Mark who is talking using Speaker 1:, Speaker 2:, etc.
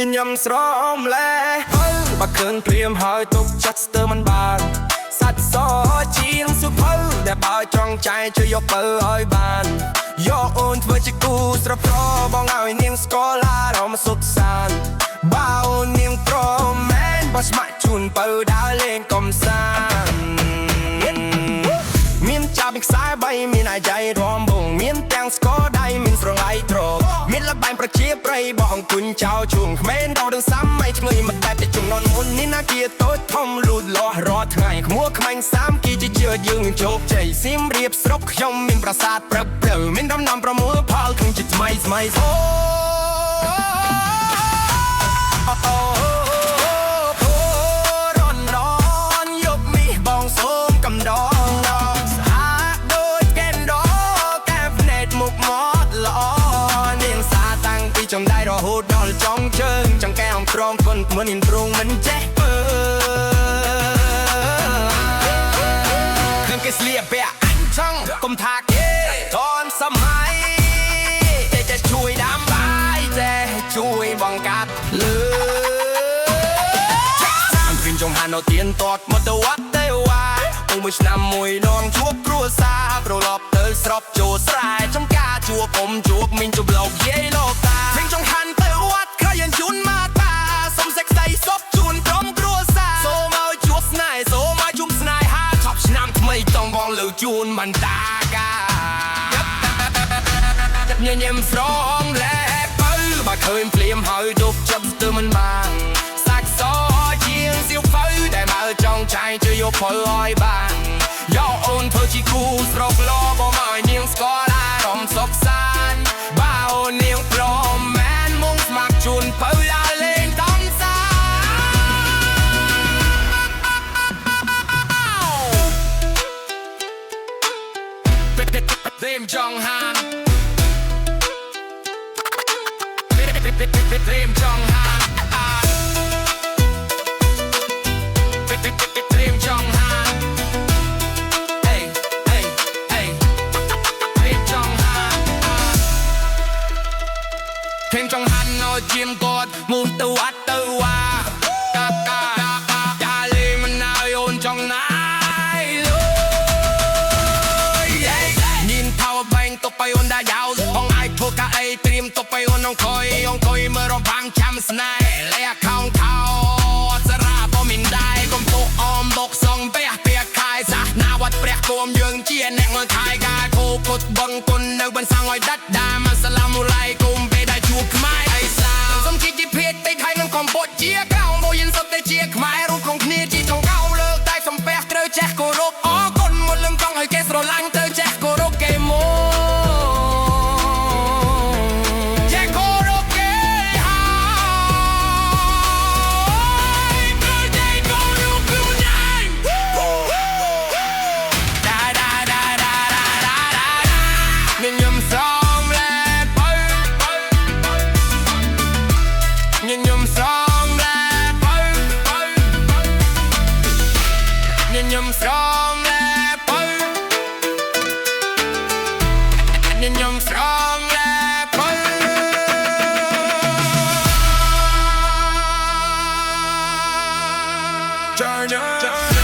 Speaker 1: ញ៉ាំស្រមលែបើឃើញព្រាមហើយទុកចិត្តស្ទើរមិនបានសាច់សជាងសុភៅដែលបើចង់ចែកជួយយកបើឲ្យបានយកអូនធ្វើជាគូស្រប្របងឲ្យនាងស្គាល់អារម្មណ៍សុខសាន្តបើអូននាងប្រមែនបើស្ម័គ្រជូនបើដើរលេងកំសាន្តមានចាប់ខ្សែ3មានអាយ៉ៃរំបងមានទាំងស្គរដៃមានស្រងៃត្រកមានលបែងប្រជាប្រិយបោះអង្គុញចោលជួងក្មេងដល់ដឹងសាំមិនឆ្លើយមិនតែជំនន់មុននេះណាគៀតូចធំលូតលាស់រាល់ថ្ងៃក្មួយខ្មាញ់សាមគីជាជឿយើងជោគជ័យសៀមរៀបស្រុកខ្ញុំមានប្រាសាទព្រឹបព្រៅមានដំណាំប្រមូលផលគង់ជាថ្មីស្មៃអូចង់ได้រហូតដល់ចង់ជើងចង្កែអំក្រងគុនមិនហ៊ានព្រងមិនចេះបើឃើញគេស្លៀកពាក់អញចង់កុំថាគេតនសម័យចេះជួយដាំបាយចេះជួយបង្កាត់លើអញឃើញចង់ហាននៅទៀនតតមកទៅវត្តទេវ៉ាមួយឆ្នាំមួយដងជួបគ្រួសារប្រឡប់ទៅស្របចូលស្រែចំការជួបអ៊ំជួបមីងជួបលោកយាយលោកតាវិញចង់ហាន់ទៅវត្តខយជូនមកតាសុំសេចក្តីសុខជូនក្រុមគ្រួសារសូមឲ្យជួបស្នេហ៍សូមឲ្យជុំស្នេហាឆប់ឆ្នាំថ្មីតងវងលើជូនមិនតាកាញញឹមស្រងលែបើបើឃើញភ្លាមហើយទុកចិត្តស្ទើរមិនបានសាច់សជាងសៀវភៅដែលមើលចង់ចែកជួយយកផលឲ្យបានយកអូនធ្វើជាគូស្រុកលោបងឲ្យនាងស្គាល់អារម្មណ៍សុខសាន្តបើអូននាងព្រមមែនមុំស្ម័គ្រជូនពៅដើរលេងតំសាเตรียมจองหานเตรียมจองหานเตรียมจองหานเฮ้เฮ้เฮ้เตรียมจองหานเตรียมจองหานเอาจิ้มกดมูนตัววัดตัวว่ากากายาลีมันเอาโยนจองนายเลยยินเท่าแบงตกไปวันได้ยาวห้องไอ้พวกกะไอ้เตรียมตกไปวันน้องคอยเมื่อเราบังจำสนายและเข้าสระบ่มินได้ก้มโตออมบกซองเปียกคายซะหน้าวัดเปรียกโกมยืงเจียนแหนงมันคายกาโคกดบังกุนในบันสังอ้อยดัดดามันสลามุไรกุมไปได้จูบไม้ไอ้สาวสมคิดจีเพชรไปไทยนั่งคอมบดเจียเก้าโมยินสดได้เจียไม้รูปของคณีจีทองเก้าเลิกได้สมเปียกเตอแจ็คโกรบอ๋อคนหมดลืมกองให้แกสโรลังเตอแจ็คโกรบเกมโมnhầm sớm lẽ bơi nhầm sớm lẽ bơi trời ơi